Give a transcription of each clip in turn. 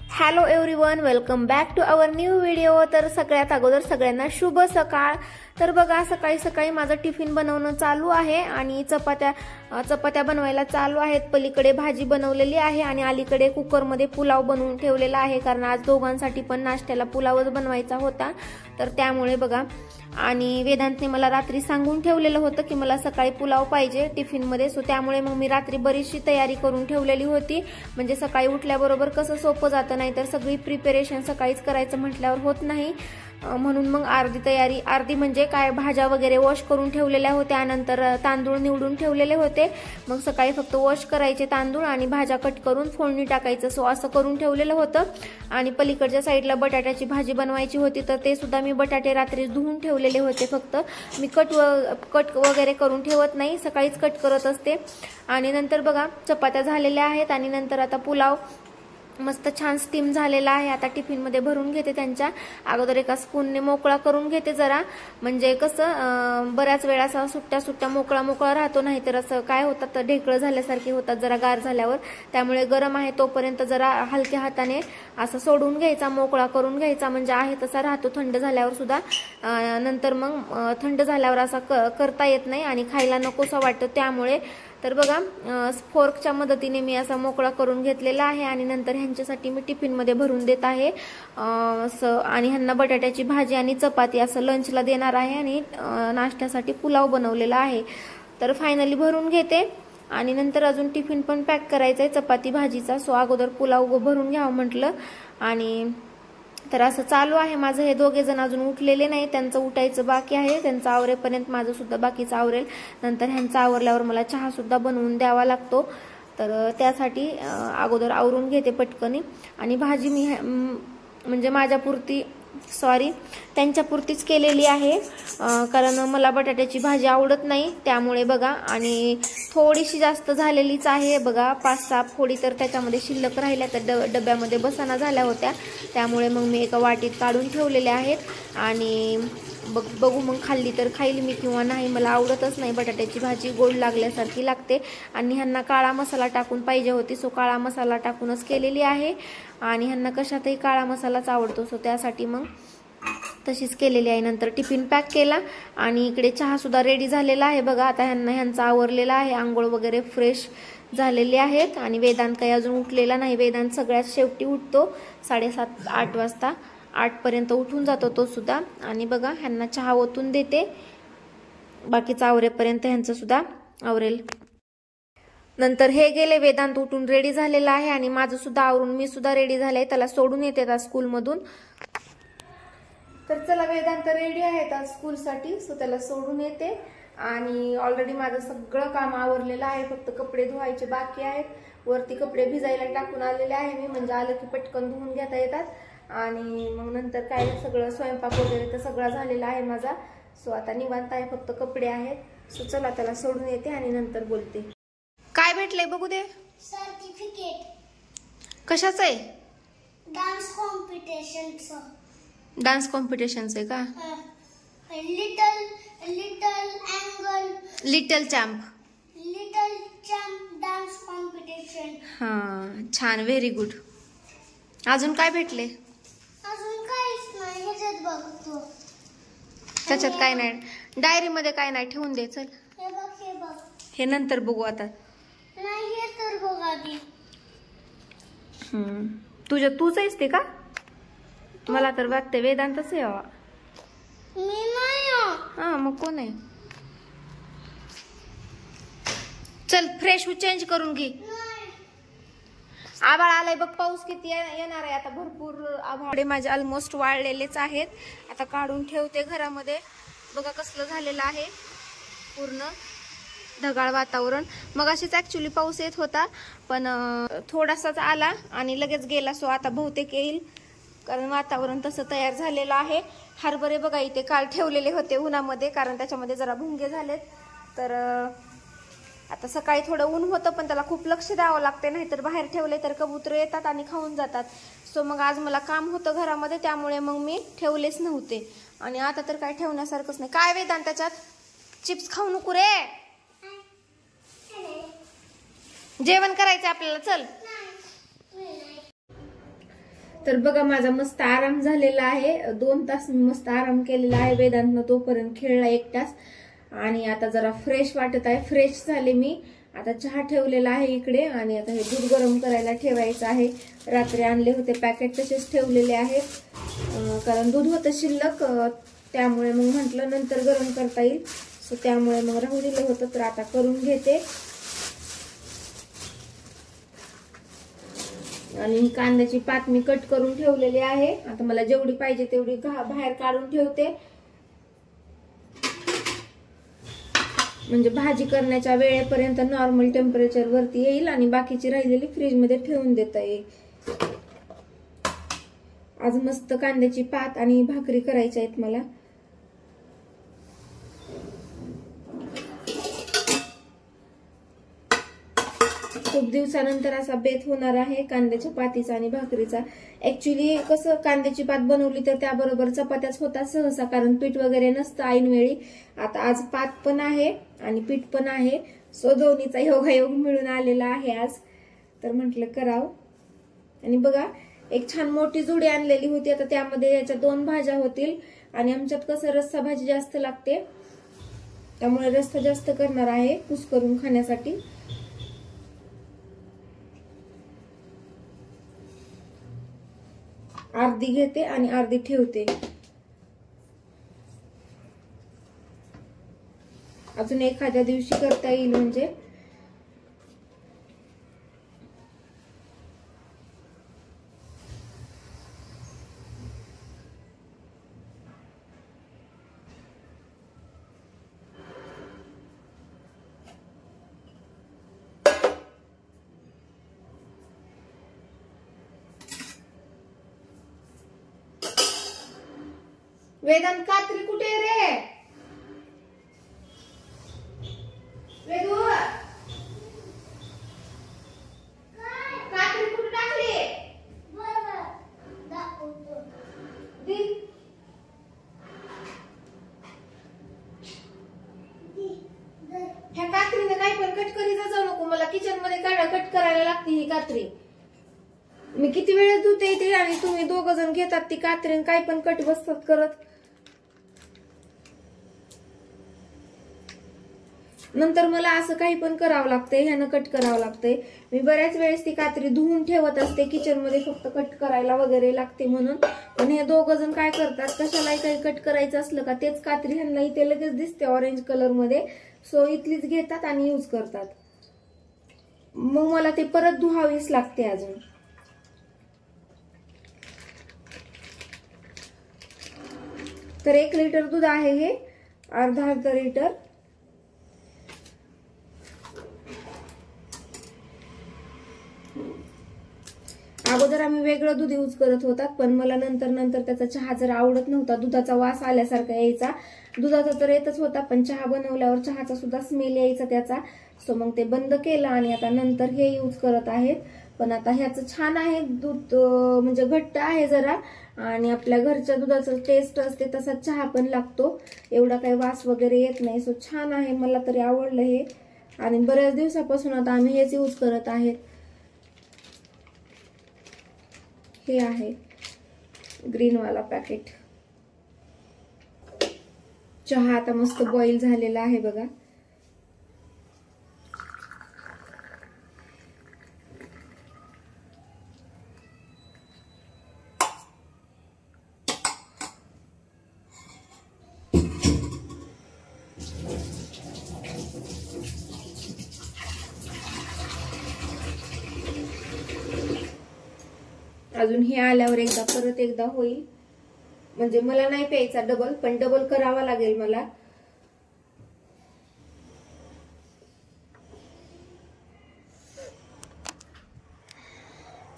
Hello everyone, welcome back to our new video. तर सगळ्यात अगोदर सगळ्यांना शुभ सकाळ। तर बघा, सकाळी सकाळी माझं टिफिन बनवणं चालू आहे आणि चपात्या बनवायला चालू आहेत। पलीकडे भाजी बनवलेली आहे आणि अलीकडे कुकरमध्ये पुलाव बनवून ठेवलेला आहे, कारण आज दोघांसाठी पण नाश्त्याला पुलावच बनवायचा होता। तर त्यामुळे बघा, आणि वेदांतने मला रात्री सांगून ठेवलेलं होतं की मला सकाळी पुलाव पाहिजे टिफिनमध्ये, सो त्यामुळे मग मी रात्री बरीचशी तयारी करून ठेवलेली होती। म्हणजे सकाळी उठल्याबरोबर कसं सोपं जातं, नाही तर सगळी प्रिपरेशन सकाळीच करायचं म्हटल्यावर होत नाही। म्हणून मग अर्धी म्हणजे काय, भाज्या वगैरे वॉश करून ठेवलेल्या होत्या, नंतर तांदूळ निवडून ठेवलेले होते। मग सकाळी फक्त वॉश करायचे तांदूळ आणि भाज्या कट करून फोडणी टाकायचं, सो असं करून ठेवलेलं होतं। आणि पलीकडच्या साईडला बटाट्याची भाजी बनवायची होती, तर ते सुद्धा मी बटाटे रात्री धुवून ठेवलेले होते। फक्त मी कट वगैरे करून ठेवत नाही, सकाळीच कट करत असते। आणि नंतर बघा, चपात्या झालेल्या आहेत आणि नंतर आता पुलाव मस्त छान स्टीम झालेला आहे। आता टिफिन मध्ये भरून घेते। त्यांच्या अगोदर एका स्पूनने मोकळा करून घेते जरा, म्हणजे कसं बऱ्याच वेळा असा सुट्टा मोकळा राहतो, नाही तर असं काय होतात तर ढेकळं झाल्यासारखे होतात जरा गार झाल्यावर। त्यामुळे गरम आहे तोपर्यंत जरा हलक्या हाताने असं सोडून घ्यायचा, मोकळा करून घ्यायचा, म्हणजे आहे तसा राहतो थंड झाल्यावर सुद्धा। नंतर मग थंड झाल्यावर असा करता येत नाही आणि खायला नकोसा वाटतं, त्यामुळे। तर बघा, फोर्कच्या मदतीने मी असा मोकळा करून घेतलेला आहे आणि नंतर ह्यांच्यासाठी मी टिफिन मध्ये भरून देत आहे। आणि ह्यांना बटाट्याची भाजी आणि चपाती असं लंचला देणार आहे आणि नाश्त्यासाठी पुलाव बनवलेला आहे। तर फायनली भरून घेते आणि नंतर अजून टिफिन पण पॅक करायचा आहे चपाती भाजीचा, सो अगोदर पुलाव भरून घ्यावं म्हटलं। आणि तर असं चालू आहे माझं। हे दोघे जण अजून उठलेले नाही, त्यांचं उठायचं बाकी आहे, त्यांचं आवरेपर्यंत माझं सुद्धा बाकीचं आवरेल। नंतर ह्यांचं आवरल्यावर मला चहा सुद्धा बनवून द्यावा लागतो, तर त्यासाठी अगोदर आवरून घेते पटकनी। आणि भाजी मी म्हणजे त्यांच्यापुरतीच केलेली आहे, कारण मला बटाट्याची भाजी आवडत नाही, त्यामुळे बघा। आणि थोडीशी जास्त झालेलीच आहे बघा, 5-6 फोडी तर त्याच्यामध्ये शिल्लक राहिल्या, तर डब्यामध्ये बसाना झाल्या होत्या, त्यामुळे मग मी एका वाटीत काढून ठेवलेल्या आहेत। आणि बघू मग खाल्ली तर खाईल मी किंवा नाही, मला आवडतच नाही बटाट्याची भाजी, गोड लागल्यासारखी लागते। आणि ह्यांना काळा मसाला टाकून पाहिजे होती, सो काळा मसाला टाकूनच केलेली आहे। आणि ह्यांना कशातही काळा मसालाच आवडतो, सो त्यासाठी मग तशीच केलेली आहे। नंतर टिफिन पॅक केला आणि इकडे चहा सुद्धा रेडी झालेला आहे बघा। आता ह्यांचा आवरलेला आहे, आंघोळ वगैरे फ्रेश झालेले आहेत। आणि वेदांत काही अजून उठलेला नाही, वेदांत सगळ्यात शेवटी उठतो 7:30-8 वाजता, 8 पर्यंत उठून जातो तो सुद्धा। आणि बघा, ह्यांना चहा ओतून देते, बाकीचं आवरेपर्यंत ह्यांचं सुद्धा आवरेल। नंतर हे गेले, वेदांत उठून रेडी झालेला आहे आणि माझं सुद्धा आवरून मी सुद्धा रेडी झाले, त्याला सोडून येते आता स्कूलमधून। तर चला, वेदांत रेडी आहे आज स्कूलसाठी, सो त्याला सोडून येते। आणि ऑलरेडी माझं सगळं काम आवरलेलं आहे, फक्त कपडे धुवायचे बाकी आहेत। वरती कपडे भिजायला टाकून आलेले आहे मी, म्हणजे आलं की पटकन धुवून घेता येतात। आणि मग नंतर काय सगळं स्वयंपाक वगैरे तर सगळा झालेला आहे माझा, सो आता निवांत आहे, फक्त कपडे आहेत। सो चला, त्याला सोडून येते आणि नंतर बोलते। काय भेटलंय बघू दे? सर्टिफिकेट। कशाचं आहे? डान्स कॉम्पिटिशनचं। डान्स कॉम्पिटिशनचं आहे का? Little champ dance competition. हा, छान, व्हेरी गुड। अजून काय भेटले? अजून काहीच नाही, ह्याच्यात बघतो। त्याच्यात काय नाही, डायरी मध्ये काय नाही, ठेवून दे। चल, हे बघ हे नंतर बघू आता। नाही, हे तर बघ आधी। तूच आहेस ते का? मला तर वाटते वेदांतच आहे। मी नाही। हा, मग कोण आहे? चल, फ्रेश हो, चेंज करून घे। आभाळ आलाय बघ, पाऊस किती येणार आहे आता, भरपूर आभाळ माझे ऑलमोस्ट वाळलेलेच आहेत। आता काढून ठेवते घरामध्ये। बघा कसलं झालेलं आहे, पूर्ण ढगाळ वातावरण। मग अशीच ऍक्च्युली पाऊस येत होता, पण थोडासाच आला आणि लगेच गेला, सो आता बहुतेक येईल, कारण वातावरण तसं तयार झालेलं आहे। हरभरे बघा इथे काल ठेवलेले होते उन्हामध्ये, कारण त्याच्यामध्ये जरा भुंगे झालेत। तर आता सकाळी थोडं ऊन होतं, पण त्याला खूप लक्ष द्यावं लागते, नाहीतर बाहेर ठेवले तर कबूतर येतात आणि खाऊन जातात। सो मग आज मला काम होतं घरामध्ये, त्यामुळे मग मी ठेवलेच नव्हते। आणि आता तर काय ठेवण्यासारखंच नाही। काय वेदांत त्याच्यात? चिप्स खाऊ नको रे, जेवण करायचं आपल्याला, चल। तर बघा माझा मस्त आराम झालेला आहे. 2 तास मी मस्त आराम केलेला आहे. वेदांतनं तोपर्यंत खेळला 1 तास आणि आता जरा फ्रेश वाटत आहे. फ्रेश झाले मी. आता चहा ठेवलेला आहे इकडे आणि आता हे दूध गरम करायला ठेवायचं आहे. रात्री आणले होते पॅकेट तसेच ठेवलेले आहेत कारण दूध होतं शिल्लक, त्यामुळे मग म्हटलं नंतर गरम करता येईल, सो त्यामुळे मग राहू दिलं होतं. तर आता करून घेते. आणि कांद्याची पात मी कट करून ठेवलेली आहे. आता मला जेवढी पाहिजे तेवढी बाहेर काढून ठेवते, म्हणजे भाजी करण्याच्या वेळेपर्यंत नॉर्मल टेम्परेचर वरती येईल आणि बाकीची राहिलेली फ्रीज मध्ये ठेवून देता येईल. आज मस्त कांद्याची पात आणि भाकरी करायच्या आहेत मला. खूप दिवसानंतर असा बेत होणार आहे कांद्याच्या पातीचा आणि भाकरीचा. ऍक्च्युली कसं कांद्याची पात बनवली तर त्याबरोबर चपात्याच होतात सहसा, कारण पीठ वगैरे नसतं ऐनवेळी. आता आज पात पण आहे आणि पीठ पण आहे, सो दोन्हीचा योगायोग मिळून आलेला आहे आज. तर म्हटलं करावं. आणि बघा एक छान मोठी जुडी आणलेली होती. आता त्यामध्ये याच्या 2 भाज्या होतील आणि आमच्यात कसं रस्सा भाजी जास्त लागते, त्यामुळे रस्सा जास्त करणार आहे कुस्करून खाण्यासाठी. अर्धी घेते आणि अर्धी ठेवते. अजून एखाद्या दिवशी करता येईल म्हणजे. वेदांत कात्री कुठे रे? वेदू कात्री कुठे टाकली? ह्या कात्रीने काही पण कट करीत जाऊ नको. मला किचन मध्ये कट करायला लागते ही कात्री. मी किती वेळेस धुते इथे आणि तुम्ही 2 जण घेतात ती कात्रीने काय पण कट बसतात करत. नंतर मला असं काही पण करावं लागतंय, ह्यानं कट करावं लागतंय. मी बऱ्याच वेळेस ती कात्री धुवून ठेवत असते किचन मध्ये फक्त कट करायला वगैरे लागते म्हणून. पण हे 2 जण काय करतात, कशालाही काही कट करायचं असलं का तेच कात्री ह्यांना इथे लगेच दिसते ऑरेंज कलर मध्ये, सो इथलीच घेतात आणि यूज करतात. मग मला ते परत धुवावीच लागते अजून. तर 1 लिटर दूध आहे हे, अर्धा लिटर. अगोदर आम्ही वेगळं दूध यूज करत होतात, पण मला नंतर त्याचा चहा जरा आवडत नव्हता. दुधाचा वास आल्यासारखा यायचा. दुधाचा तर येतच होता, पण चहा बनवल्यावर चहाचा सुद्धा स्मेल यायचा त्याचा, सो मग ते बंद केलं आणि आता नंतर हे यूज करत आहेत. पण आता ह्याचं छान आहे दूध, म्हणजे घट्ट आहे जरा आणि आपल्या घरच्या दुधाचं टेस्ट असते तसा चहा पण लागतो. एवढा काही वास वगैरे येत नाही, सो छान आहे. मला तरी आवडलं हे आणि बऱ्याच दिवसापासून आता आम्ही हेच यूज करत आहेत. हे आहे ग्रीन वाला पॅकेट. चहा आता मस्त बॉईल झालेला आहे बघा. अजून हे आल्यावर परत एकदा होईल, म्हणजे मला नाही प्यायचा डबल, पण डबल करावा लागेल मला.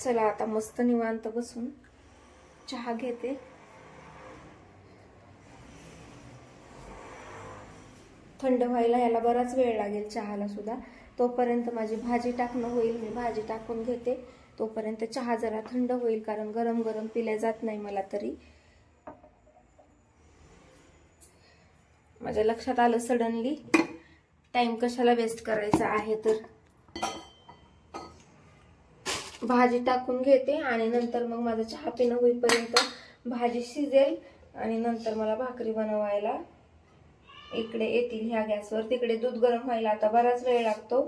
चला आता मस्त निवांत बसून चहा घेते. थंड व्हायला याला बराच वेळ लागेल चहाला सुद्धा. तोपर्यंत माझी भाजी टाकणं होईल. मी भाजी टाकून घेते, तोपर्यंत चहा जरा थंड होईल, कारण गरम गरम पिल्या जात नाही मला तरी. माझ्या लक्षात आलं सडनली, टाइम कशाला वेस्ट करायचा आहे तर. भाजी टाकून घेते आणि नंतर मग माझा चहा पिणं होईपर्यंत भाजी शिजेल आणि नंतर मला भाकरी बनवायला इकडे येतील ह्या गॅसवर. तिकडे दूध गरम व्हायला आता बराच वेळ लागतो.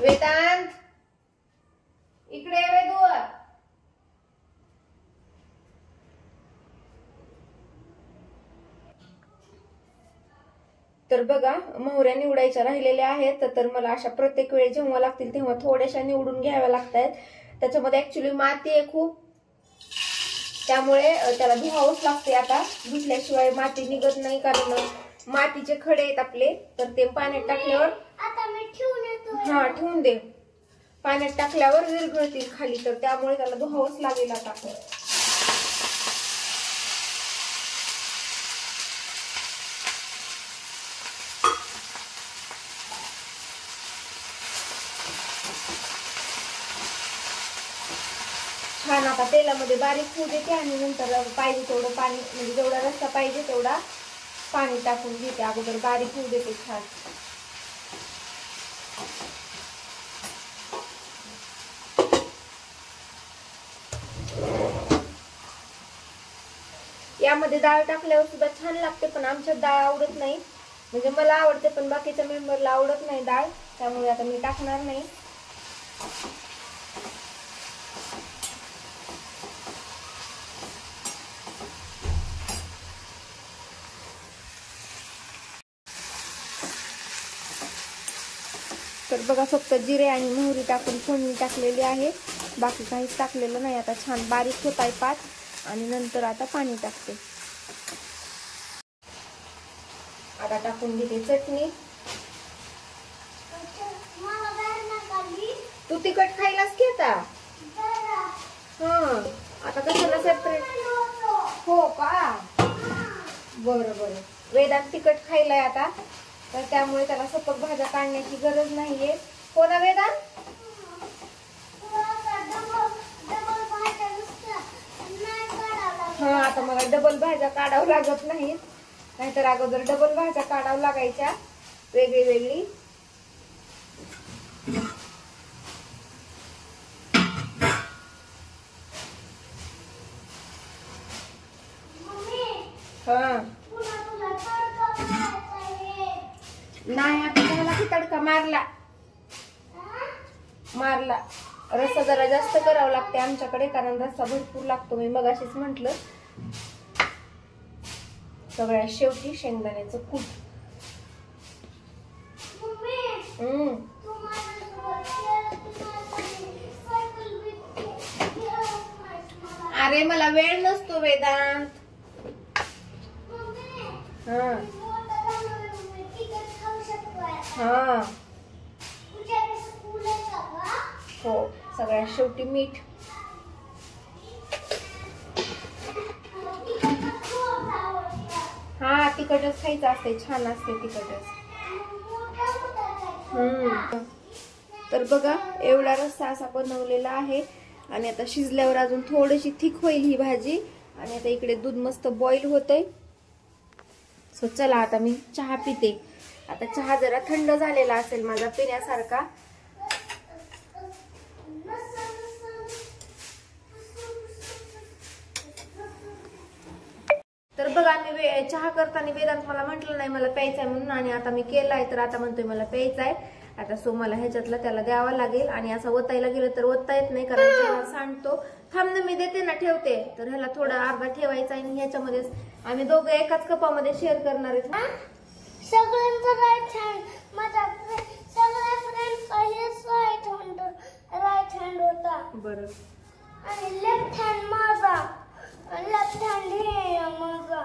वेदांत इकडे वेदू. तर बघा मोहऱ्या निवडायच्या राहिलेल्या आहेत. तर मला अशा प्रत्येक वेळी जेव्हा लागतील तेव्हा थोड्याशा निवडून घ्याव्या लागतात. त्याच्यामध्ये ऍक्च्युली माती आहे खूप, त्यामुळे त्याला धुवावंच लागते. आता धुतल्याशिवाय माती निघत नाही, कारण मातीचे खडे आहेत आपले. तर ते पाण्यात टाकल्यावर हा ठेवून दे, पाण्यात टाकल्यावर विरघळतील खाली, तर त्यामुळे त्याला धुवावंच लागेल. आता छान आता तेलामध्ये बारीक होऊ देते आणि नंतर पाहिजे तेवढं पाणी, म्हणजे जेवढा रस्सा पाहिजे तेवढा पाणी टाकून घेते. अगोदर बारीक होऊ देते छान. यामध्ये डाळ टाकल्यावर सुद्धा छान लागते, पण आमच्यात डाळ आवडत नाही. म्हणजे मला आवडते पण बाकीच्या मेंबरला आवडत नाही डाळ, त्यामुळे आता मी टाकणार नाही. तर बघा फक्त जिरे आणि मोहरी टाकून फोडणी टाकलेली आहे, बाकी काहीच टाकलेलं नाही. आता छान बारीक होत आहे पात आणि नंतर आता पाणी टाकते. आता टाकून घेते चटणी. तू तिखट खायलास की आता? हा आता कशाला सेपरेट? हो का, बरं बरं. वेदांत तिखट खायलाय आता, तर त्यामुळे त्याला सपक भाज्या काढण्याची गरज नाहीये. हो ना वेदांत? हा आता मला डबल भाज्या काढावं लागत नाही, नाहीतर अगोदर डबल भाज्या काढावं लागायच्या वेगळी वेगळी. हा नाही आता झाला की तडका मारला. रस्सा जरा जास्त करावं लागते आमच्याकडे, कारण रस्सा भरपूर लागतो. मी मगाशीच म्हंटल. सगळ्या शेवटी शेंगदाण्याचं कूट. अरे मला वेळ नसतो वेदांत. हा हा हो, सगळ्यात शेवटी मीठ. हा तिखटच खायचं असते, छान असते तिखटच. तर बघा एवढा रस्सा असा बनवलेला आहे आणि आता शिजल्यावर अजून थोडीशी थिक होईल ही भाजी. आणि आता इकडे दूध मस्त बॉईल होतंय. सो चला आता मी चहा पिते. आता चहा जरा थंड झालेला असेल माझा पिण्यासारखा. तर बघा मी चहा करताना वेदांत मला म्हटलं नाही मला प्यायचा आहे म्हणून, आणि आता मी केलाय तर आता म्हणतोय मला प्यायचा आहे. आता सो मला ह्याच्यातला त्याला द्यावा लागेल. आणि असं ओतायला गेलं तर ओतता येत नाही, कारण त्याला सांडतो. थांब ना मी देते ना, ठेवते. तर ह्याला थोडा अर्धा ठेवायचा आणि ह्याच्यामध्ये आम्ही दोघं एकाच कपामध्ये शेअर करणार आहेत. सगळ्यांचं राईट हँड, माझा सगळ्या फ्रेंड्स राईट हँड होता. बरं. आणि लेफ्ट हँड माझा, लेफ्ट हँड हे माझा.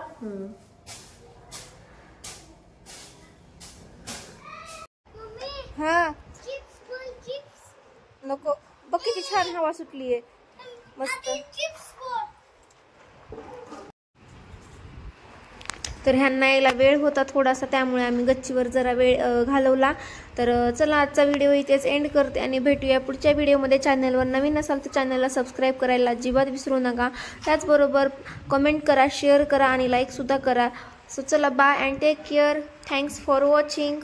हा नको बघ किती छान हवा सुटलीये मस्त. तर ह्यांना यायला वेळ होता थोडासा, त्यामुळे आम्ही गच्चीवर जरा वेळ घालवला. तर चला आजचा व्हिडिओ इथेच एंड करते आणि भेटूया पुढच्या व्हिडिओमध्ये. चॅनलवर नवीन असाल तर चॅनलला सबस्क्राईब करायला अजिबात विसरू नका. त्याचबरोबर कमेंट करा, शेअर करा आणि लाईकसुद्धा करा. सो चला, bye and take care. Thanks for watching.